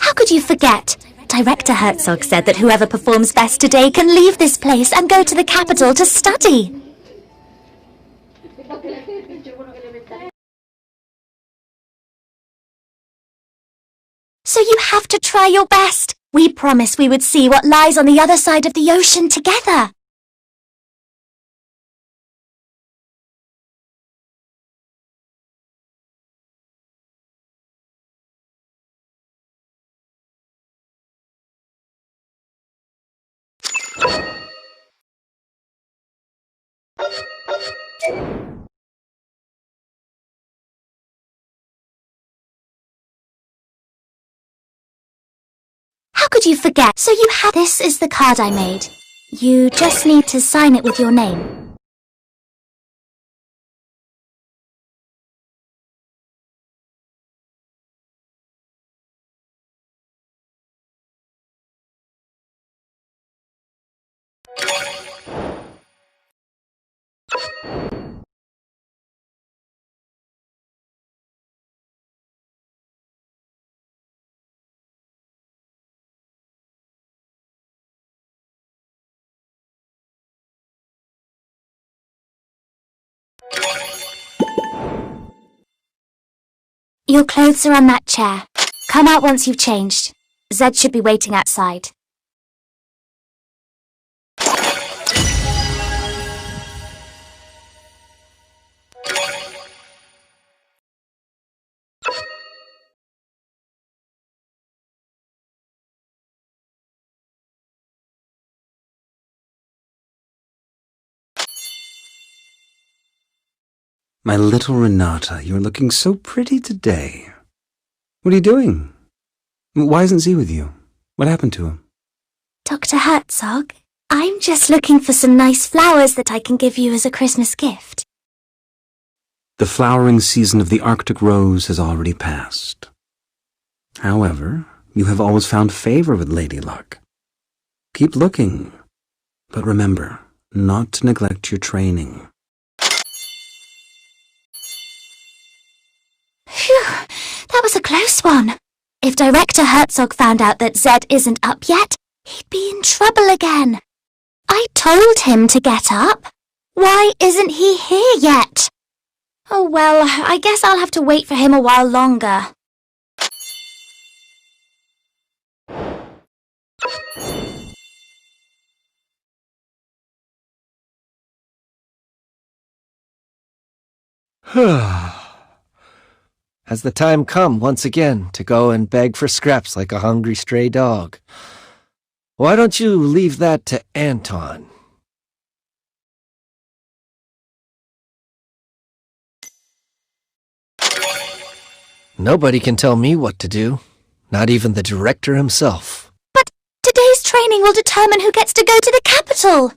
How could you forget? Director Herzog said that whoever performs best today can leave this place and go to the capital to study. So you have to try your best. We promised we would see what lies on the other side of the ocean together. How could you forget? So you have... This is the card I made. You just need to sign it with your name. Your clothes are on that chair. Come out once you've changed. Zed should be waiting outside. My little Renata, you're looking so pretty today. What are you doing? Why isn't Z with you? What happened to him? Dr. Herzog, I'm just looking for some nice flowers that I can give you as a Christmas gift. The flowering season of the Arctic rose has already passed. However, you have always found favor with Lady Luck. Keep looking, but remember not to neglect your training. Phew, that was a close one. If Director Herzog found out that Zed isn't up yet, he'd be in trouble again. I told him to get up. Why isn't he here yet? Oh well, I guess I'll have to wait for him a while longer. Has the time come once again to go and beg for scraps like a hungry stray dog? Why don't you leave that to Anton? Nobody can tell me what to do, not even the director himself. But today's training will determine who gets to go to the capital.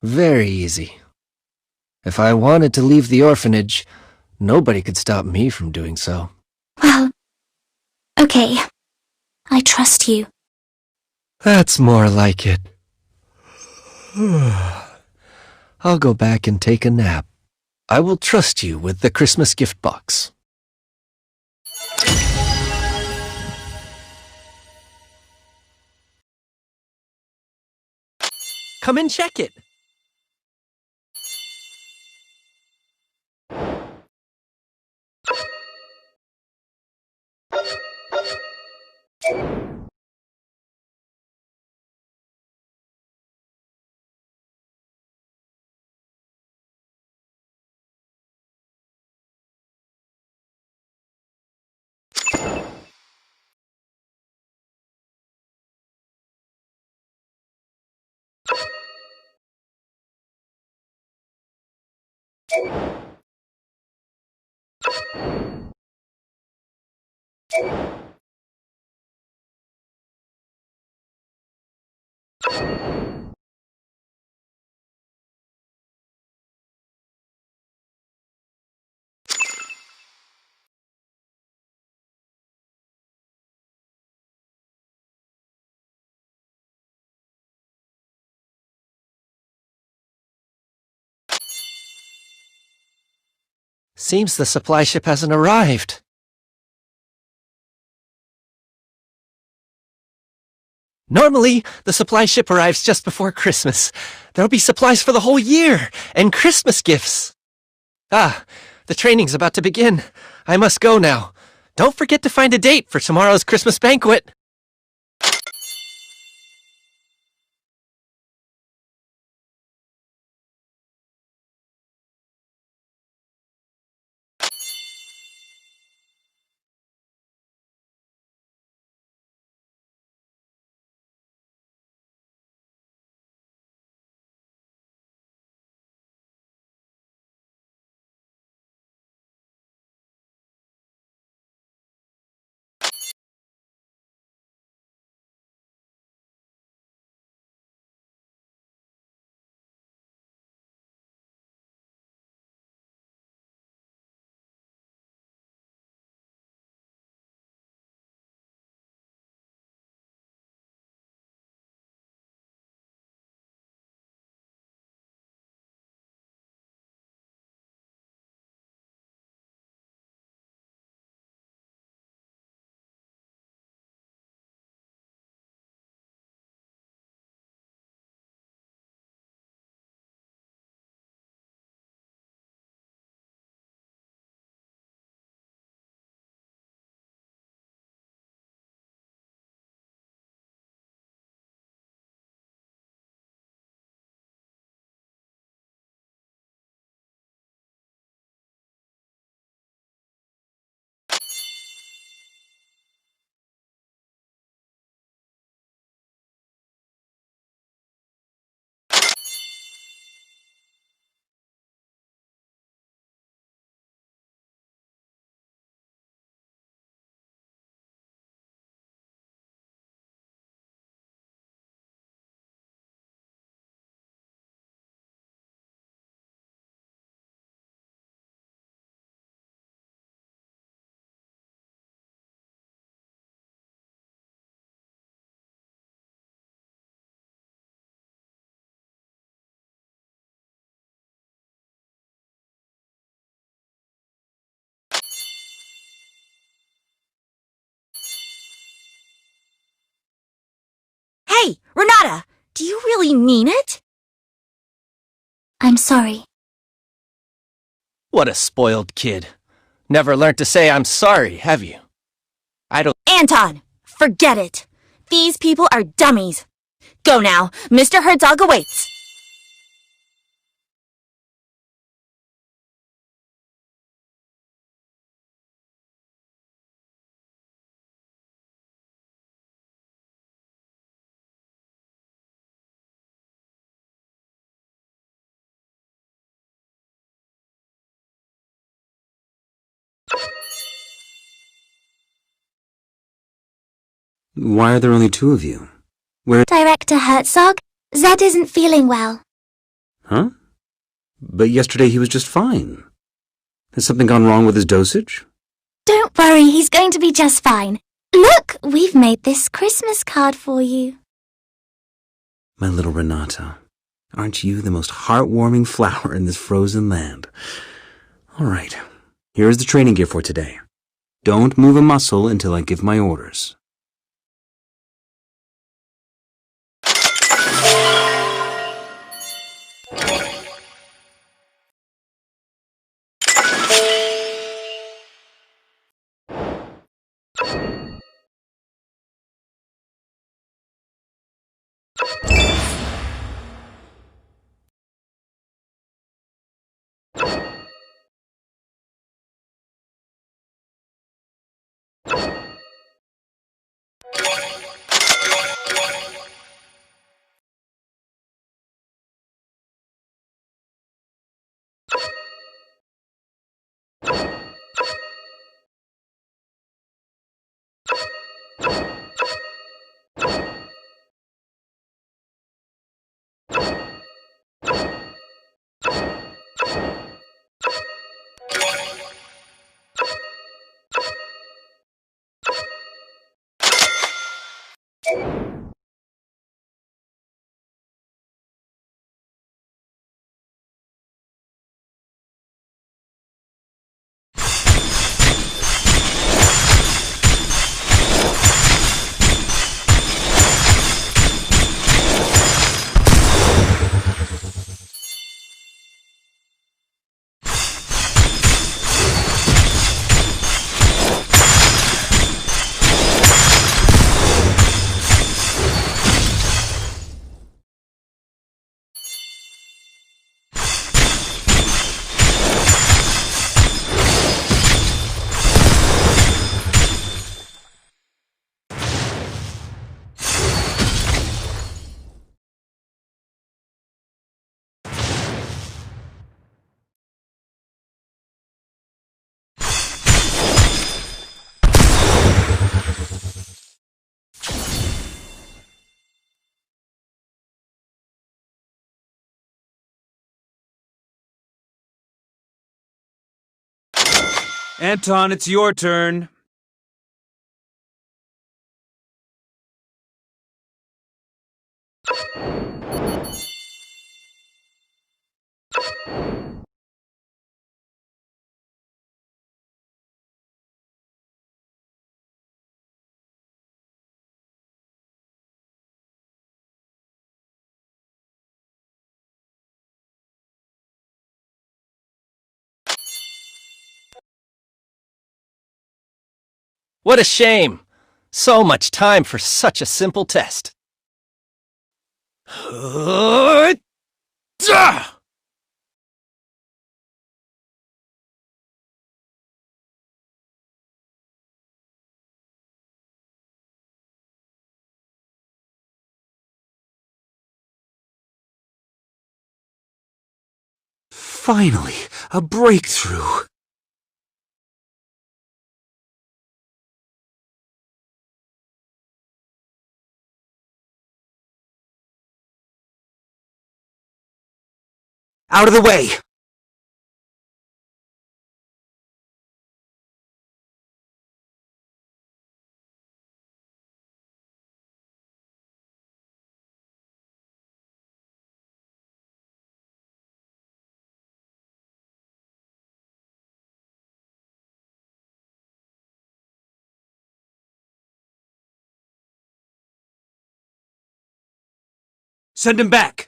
Very easy. If I wanted to leave the orphanage, nobody could stop me from doing so. Well, okay. I trust you. That's more like it. I'll go back and take a nap. I will trust you with the Christmas gift box. Come and check it. Seems the supply ship hasn't arrived. Normally, the supply ship arrives just before Christmas. There'll be supplies for the whole year, and Christmas gifts. Ah, the training's about to begin. I must go now. Don't forget to find a date for tomorrow's Christmas banquet. Hey, Renata, do you really mean it? I'm sorry. What a spoiled kid. Never learned to say I'm sorry, have you? I don't... Anton, forget it. These people are dummies. Go now. Mr. Herzog awaits. Why are there only two of you? Where... Director Herzog, Zed isn't feeling well. Huh? But yesterday he was just fine. Has something gone wrong with his dosage? Don't worry, he's going to be just fine. Look, we've made this Christmas card for you. My little Renata, aren't you the most heartwarming flower in this frozen land? All right, here's the training gear for today. Don't move a muscle until I give my orders. Anton, it's your turn. What a shame! So much time for such a simple test. Finally, a breakthrough. Out of the way! Send him back!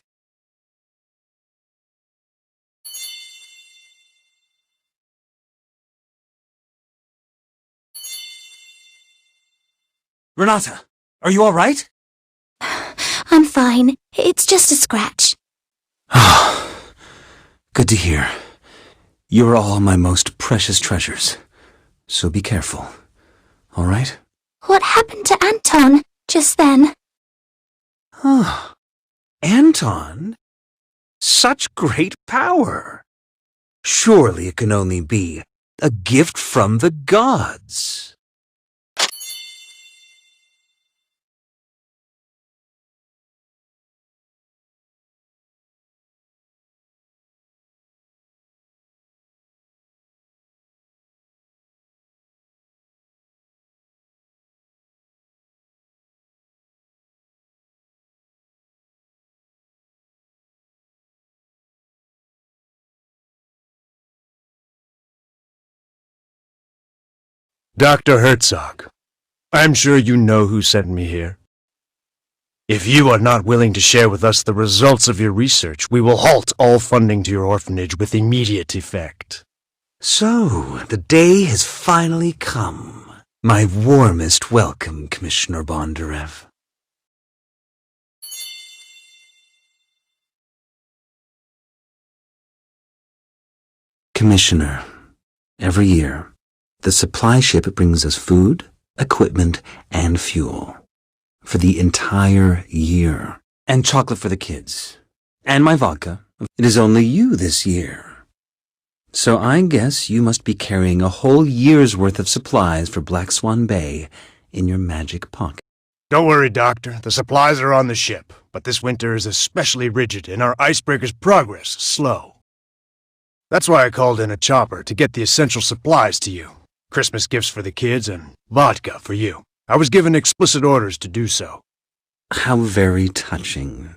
Renata, are you all right? I'm fine. It's just a scratch. Good to hear. You're all my most precious treasures. So be careful. All right? What happened to Anton just then? Anton? Such great power! Surely it can only be a gift from the gods. Dr. Herzog, I'm sure you know who sent me here. If you are not willing to share with us the results of your research, we will halt all funding to your orphanage with immediate effect. So, the day has finally come. My warmest welcome, Commissioner Bondarev. Commissioner, every year, the supply ship brings us food, equipment, and fuel. For the entire year. And chocolate for the kids. And my vodka. It is only you this year. So I guess you must be carrying a whole year's worth of supplies for Black Swan Bay in your magic pocket. Don't worry, Doctor. The supplies are on the ship, but this winter is especially rigid and our icebreaker's progress slow. That's why I called in a chopper to get the essential supplies to you. Christmas gifts for the kids and vodka for you. I was given explicit orders to do so. How very touching.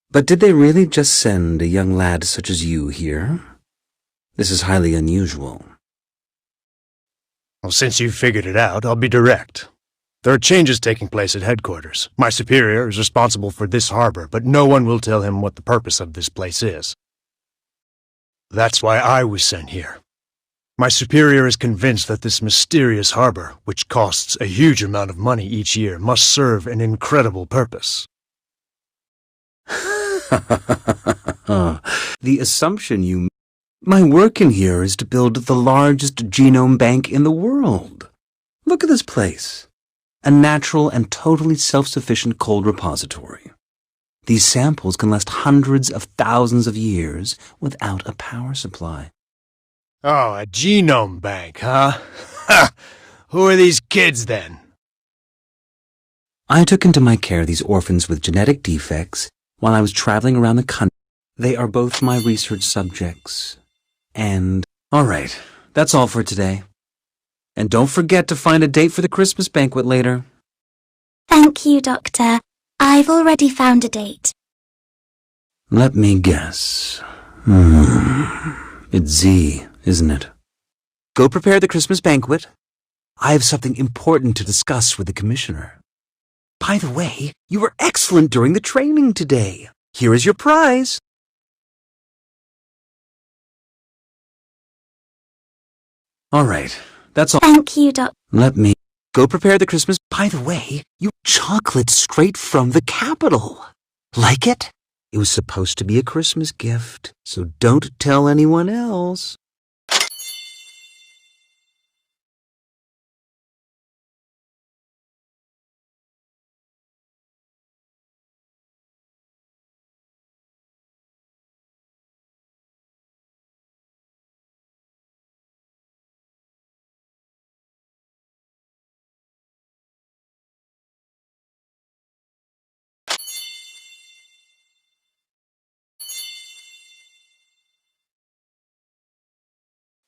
But did they really just send a young lad such as you here? This is highly unusual. Well, since you've figured it out, I'll be direct. There are changes taking place at headquarters. My superior is responsible for this harbor, but no one will tell him what the purpose of this place is. That's why I was sent here. My superior is convinced that this mysterious harbor, which costs a huge amount of money each year, must serve an incredible purpose. The assumption you make. My work in here is to build the largest genome bank in the world. Look at this place. A natural and totally self-sufficient cold repository. These samples can last hundreds of thousands of years without a power supply. Oh, a genome bank, huh? Ha! Who are these kids, then? I took into my care these orphans with genetic defects while I was traveling around the country. They are both my research subjects. And, all right, That's all for today. And don't forget to find a date for the Christmas banquet later. Thank you, Doctor. I've already found a date. Let me guess. It's Z, isn't it? Go prepare the Christmas banquet. I have something important to discuss with the Commissioner. By the way, you were excellent during the training today. Here is your prize. All right, that's all. Thank you, Doctor. Let me go prepare the Christmas. By the way, you chocolate straight from the capital. Like it? It was supposed to be a Christmas gift, so don't tell anyone else.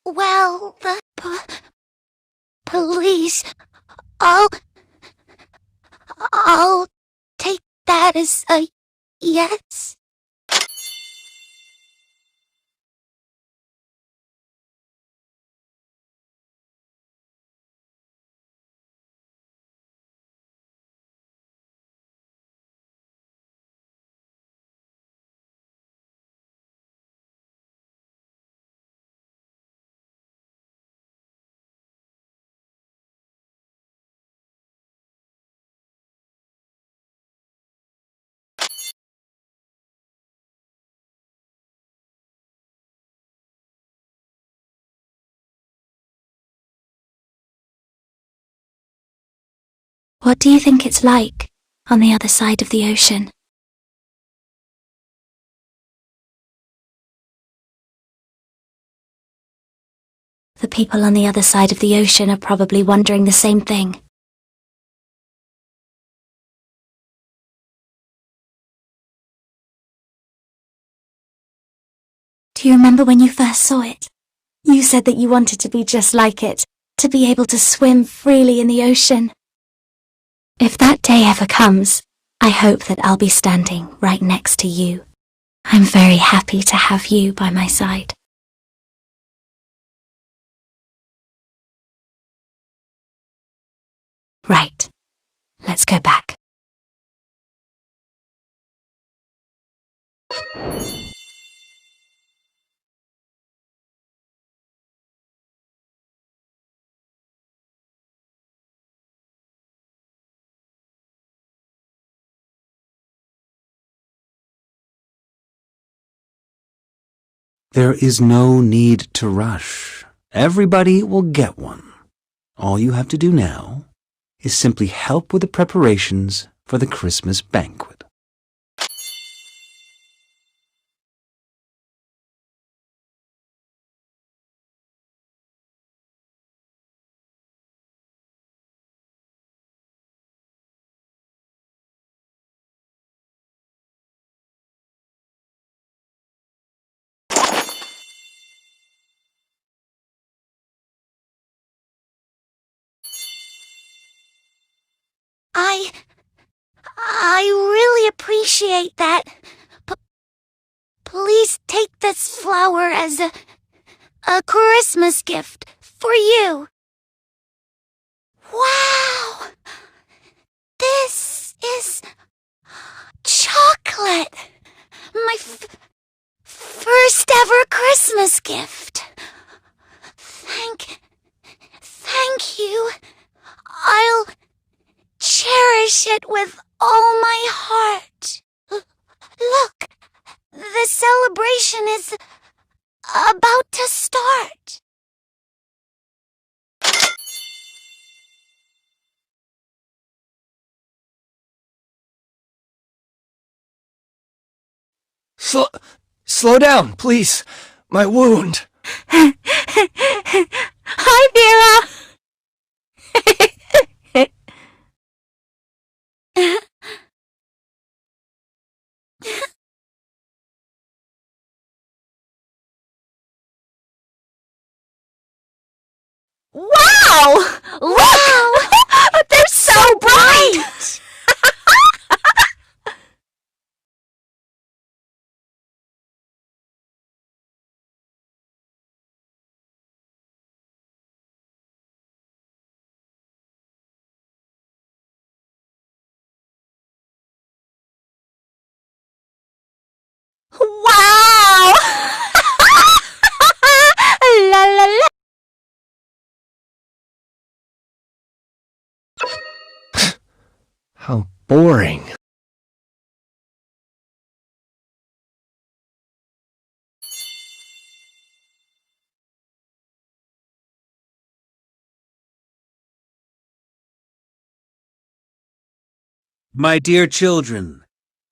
Well, the police. I'll take that as a yes. What do you think it's like on the other side of the ocean? The people on the other side of the ocean are probably wondering the same thing. Do you remember when you first saw it? You said that you wanted to be just like it, to be able to swim freely in the ocean. If that day ever comes, I hope that I'll be standing right next to you. I'm very happy to have you by my side. Right. Let's go back. There is no need to rush. Everybody will get one. All you have to do now is simply help with the preparations for the Christmas banquet. I really appreciate that. Please take this flower as a Christmas gift for you. Wow! This is chocolate. My first ever Christmas gift. Thank you. I'll cherish it with all my heart. Look, the celebration is about to start. Slow down, please. My wound. Hi, Vera! Wow! Look! They're so bright! Wow! La la la! How boring. My dear children,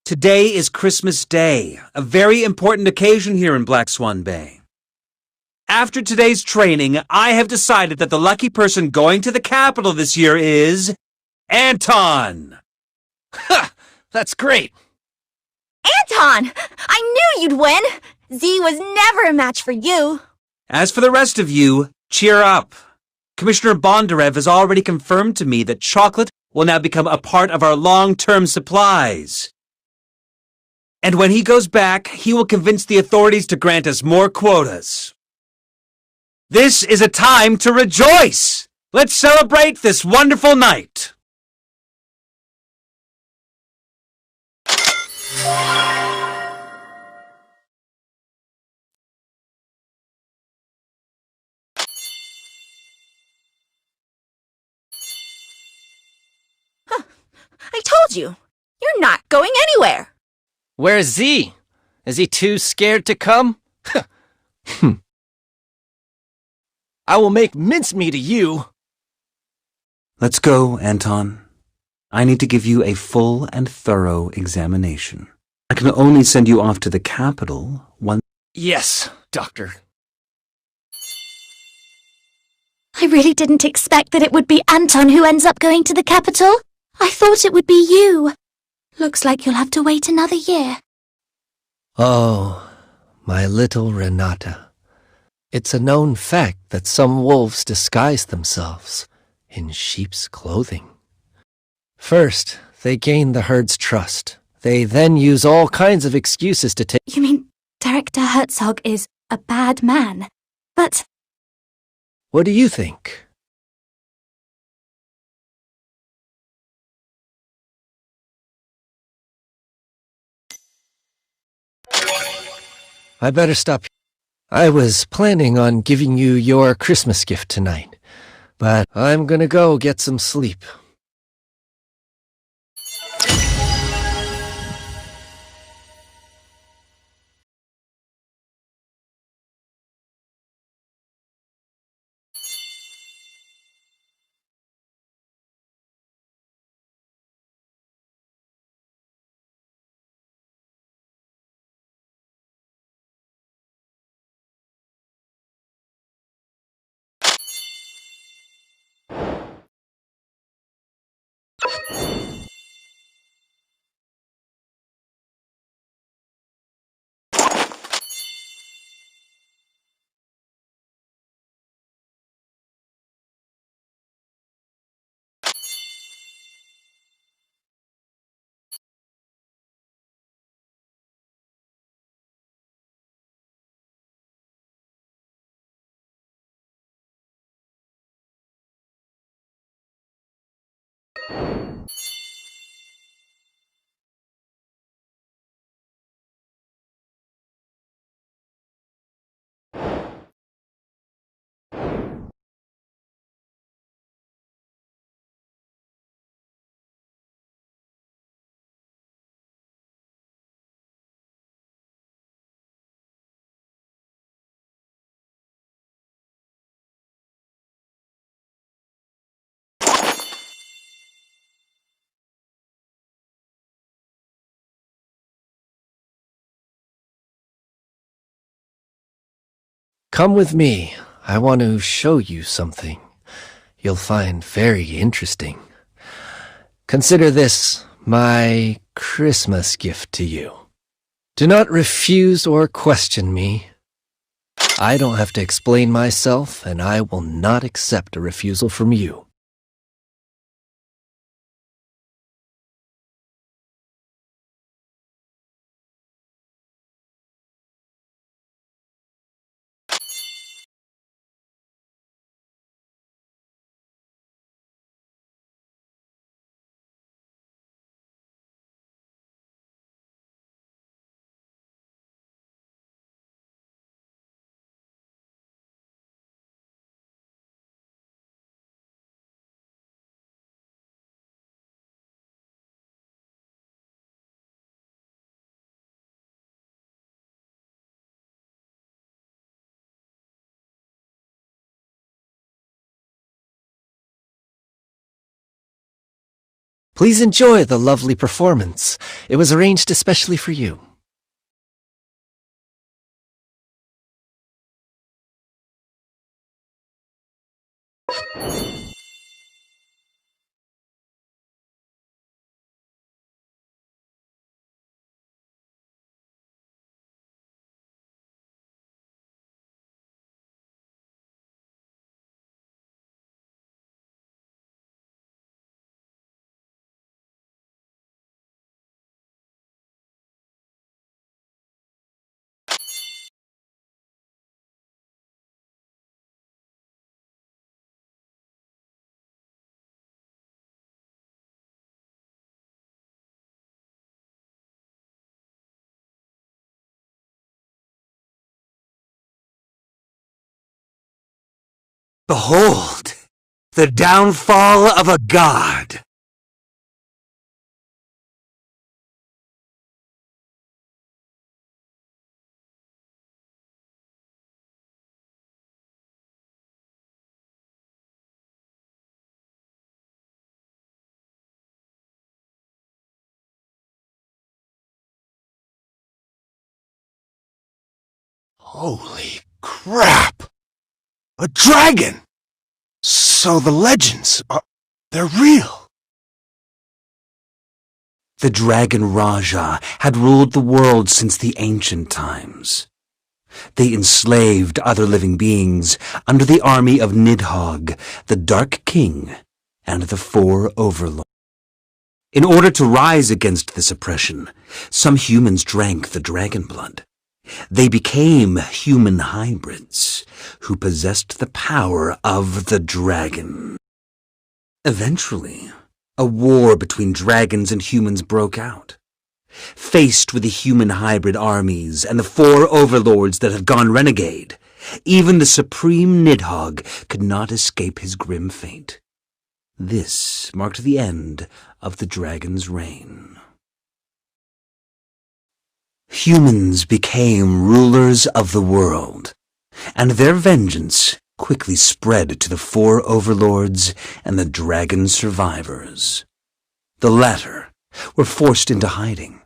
today is Christmas Day, a very important occasion here in Black Swan Bay. After today's training, I have decided that the lucky person going to the capital this year is Anton. Ha! That's great. Anton! I knew you'd win! Z was never a match for you. As for the rest of you, cheer up. Commissioner Bondarev has already confirmed to me that chocolate will now become a part of our long-term supplies. And when he goes back, he will convince the authorities to grant us more quotas. This is a time to rejoice! Let's celebrate this wonderful night! I told you. You're not going anywhere. Where's Z? Is he too scared to come? I will make mincemeat of you. Let's go, Anton. I need to give you a full and thorough examination. I can only send you off to the capital once. Yes, Doctor. I really didn't expect that it would be Anton who ends up going to the capital. I thought it would be you. Looks like you'll have to wait another year. Oh, my little Renata. It's a known fact that some wolves disguise themselves in sheep's clothing. First, they gain the herd's trust. They then use all kinds of excuses to take... You mean Director Herzog is a bad man? But... What do you think? I better stop. I was planning on giving you your Christmas gift tonight, but I'm gonna go get some sleep. Come with me. I want to show you something you'll find very interesting. Consider this my Christmas gift to you. Do not refuse or question me. I don't have to explain myself, and I will not accept a refusal from you. Please enjoy the lovely performance. It was arranged especially for you. Behold, the downfall of a god! Holy crap! A dragon! So the legends they're real. The Dragon Raja had ruled the world since the ancient times. They enslaved other living beings under the army of Nidhogg, the Dark King, and the Four Overlords. In order to rise against this oppression, some humans drank the dragon blood. They became human hybrids who possessed the power of the dragon. Eventually, a war between dragons and humans broke out. Faced with the human hybrid armies and the Four Overlords that had gone renegade, even the supreme Nidhogg could not escape his grim fate. This marked the end of the dragon's reign. Humans became rulers of the world, and their vengeance quickly spread to the Four Overlords and the dragon survivors. The latter were forced into hiding,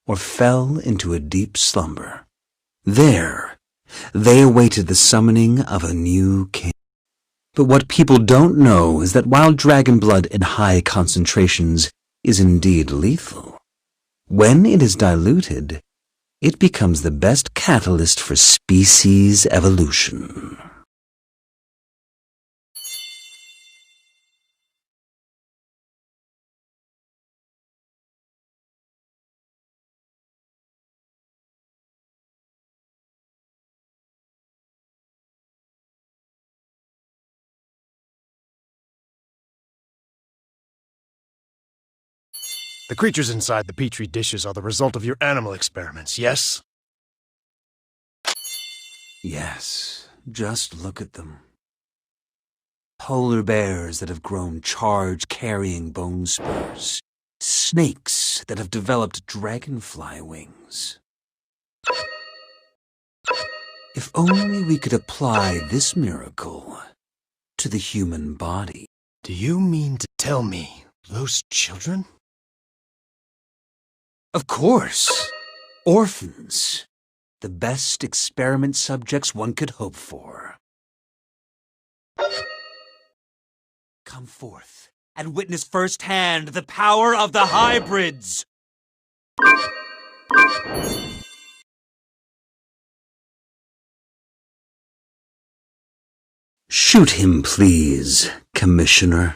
or fell into a deep slumber. There, they awaited the summoning of a new king. But what people don't know is that while dragon blood in high concentrations is indeed lethal, when it is diluted, it becomes the best catalyst for species evolution. The creatures inside the petri dishes are the result of your animal experiments, yes? Yes, just look at them. Polar bears that have grown charge-carrying bone spurs. Snakes that have developed dragonfly wings. If only we could apply this miracle to the human body. Do you mean to tell me those children? Of course. Orphans. The best experiment subjects one could hope for. Come forth and witness firsthand the power of the hybrids! Shoot him, please, Commissioner.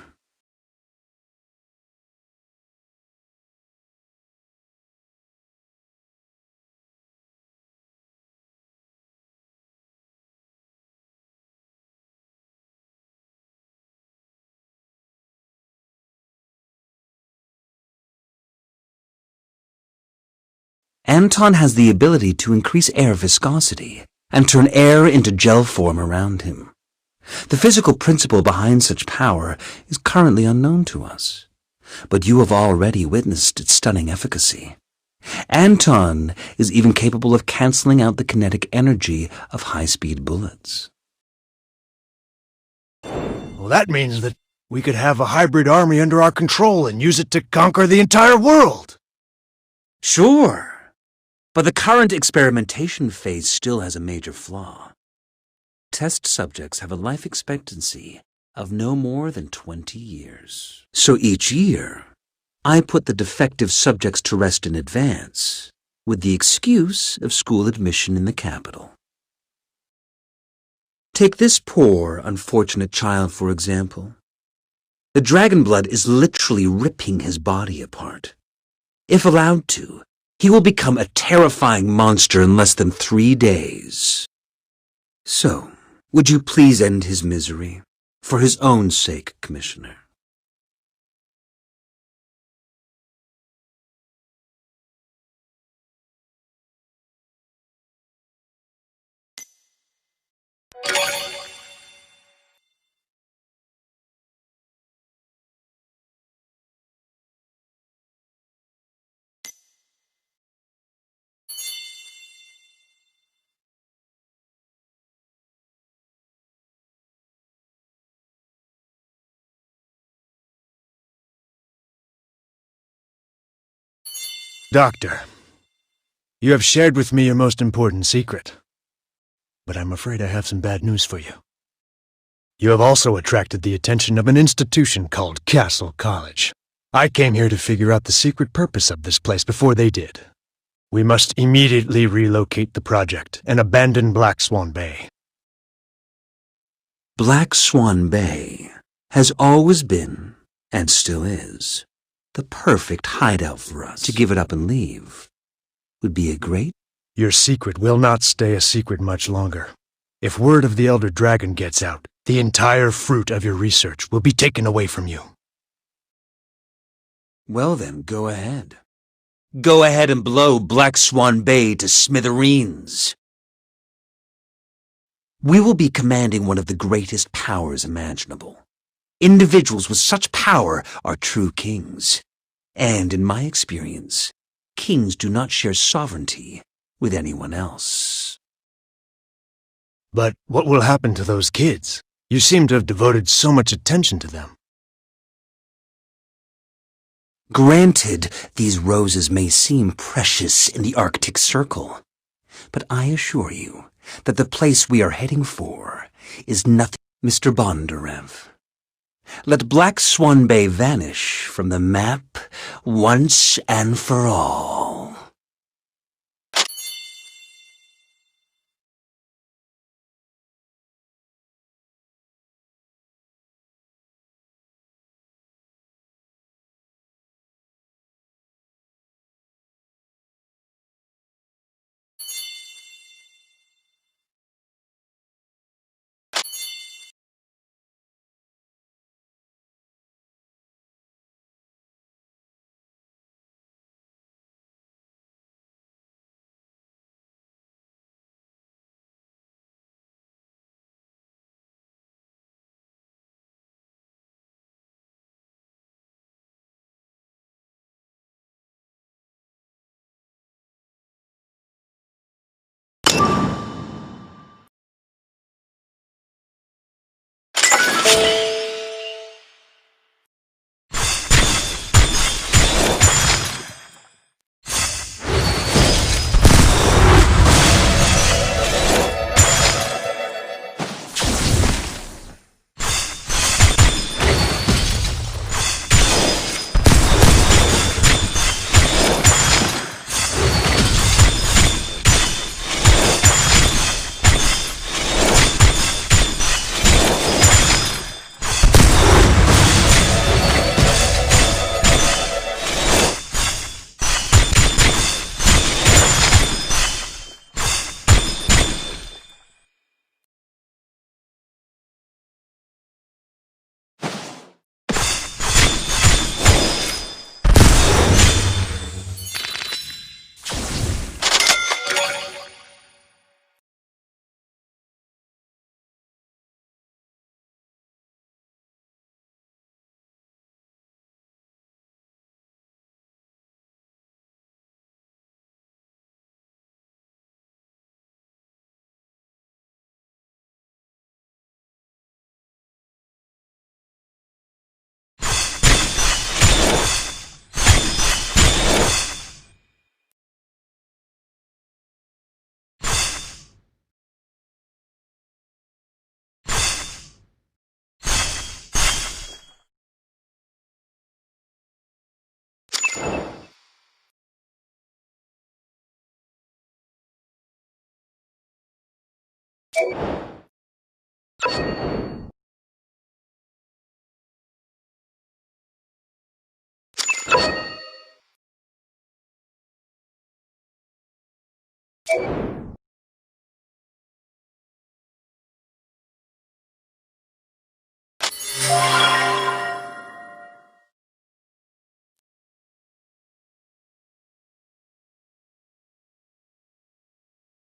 Anton has the ability to increase air viscosity and turn air into gel form around him. The physical principle behind such power is currently unknown to us, but you have already witnessed its stunning efficacy. Anton is even capable of canceling out the kinetic energy of high-speed bullets. Well, that means that we could have a hybrid army under our control and use it to conquer the entire world. Sure. But the current experimentation phase still has a major flaw. Test subjects have a life expectancy of no more than 20 years. So each year, I put the defective subjects to rest in advance, with the excuse of school admission in the capital. Take this poor, unfortunate child, for example. The dragon blood is literally ripping his body apart. If allowed to, he will become a terrifying monster in less than 3 days. So, would you please end his misery, for his own sake, Commissioner? Doctor, you have shared with me your most important secret. But I'm afraid I have some bad news for you. You have also attracted the attention of an institution called Castle College. I came here to figure out the secret purpose of this place before they did. We must immediately relocate the project and abandon Black Swan Bay. Black Swan Bay has always been, and still is, the perfect hideout for us. To give it up and leave would be a great... Your secret will not stay a secret much longer. If word of the Elder Dragon gets out, the entire fruit of your research will be taken away from you. Well then, go ahead. Go ahead and blow Black Swan Bay to smithereens. We will be commanding one of the greatest powers imaginable. Individuals with such power are true kings. And in my experience, kings do not share sovereignty with anyone else. But what will happen to those kids? You seem to have devoted so much attention to them. Granted, these roses may seem precious in the Arctic Circle, but I assure you that the place we are heading for is nothing. Mr. Bondarev, let Black Swan Bay vanish from the map once and for all.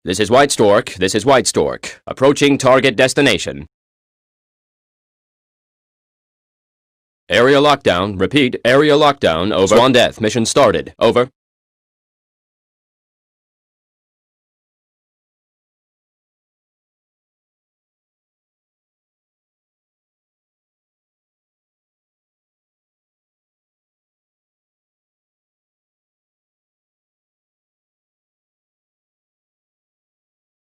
This is White Stork. This is White Stork. Approaching target destination. Area lockdown. Repeat, area lockdown. Over. Swan Death. Mission started. Over.